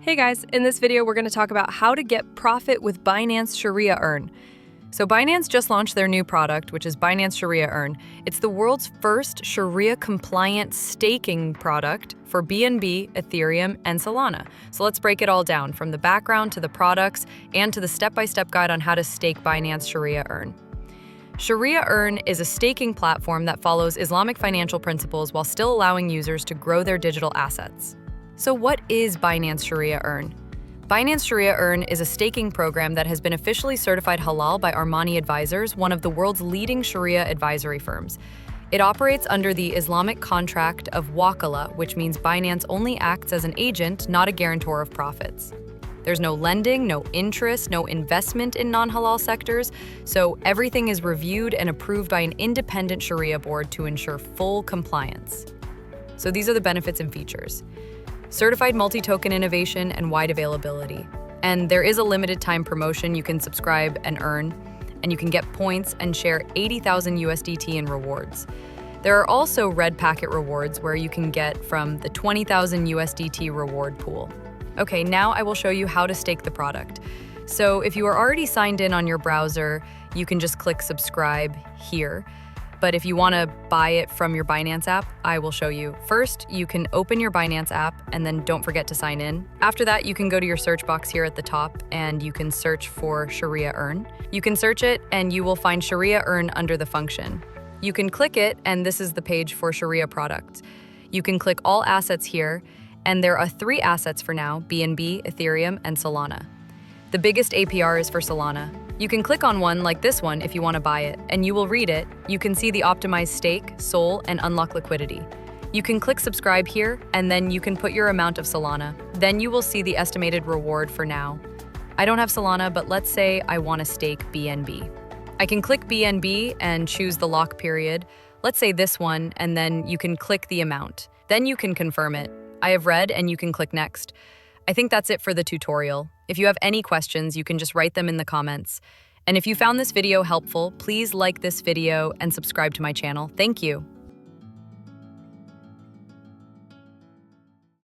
Hey guys, in this video we're going to talk about how to get profit with Binance Sharia Earn. So Binance just launched their new product, which is Binance Sharia Earn. It's the world's first Sharia-compliant staking product for BNB, Ethereum, and Solana. So let's break it all down, from the background to the products and to the step-by-step guide on how to stake Binance Sharia Earn. Sharia Earn is a staking platform that follows Islamic financial principles while still allowing users to grow their digital assets. So what is Binance Sharia Earn? Binance Sharia Earn is a staking program that has been officially certified halal by Armani Advisors, one of the world's leading Sharia advisory firms. It operates under the Islamic contract of Wakala, which means Binance only acts as an agent, not a guarantor of profits. There's no lending, no interest, no investment in non-halal sectors, so everything is reviewed and approved by an independent Sharia board to ensure full compliance. So these are the benefits and features. Certified multi-token innovation and wide availability. And there is a limited time promotion. You can subscribe and earn, and you can get points and share 80,000 USDT in rewards. There are also red packet rewards where you can get from the 20,000 USDT reward pool. Okay, now I will show you how to stake the product. So if you are already signed in on your browser, you can just click subscribe here. But if you want to buy it from your Binance app, I will show you. First, you can open your Binance app and then don't forget to sign in. After that, you can go to your search box here at the top and you can search for Sharia Earn. You can search it and you will find Sharia Earn under the function. You can click it and this is the page for Sharia products. You can click all assets here and there are 3 assets for now: BNB, Ethereum, and Solana. The biggest APR is for Solana. You can click on one like this one if you want to buy it, and you will read it. You can see the optimized stake, SOL, and unlock liquidity. You can click subscribe here, and then you can put your amount of Solana. Then you will see the estimated reward for now. I don't have Solana, but let's say I want to stake BNB. I can click BNB and choose the lock period. Let's say this one, and then you can click the amount. Then you can confirm it. I have read, and you can click next. I think that's it for the tutorial. If you have any questions, you can just write them in the comments. And if you found this video helpful, please like this video and subscribe to my channel. Thank you.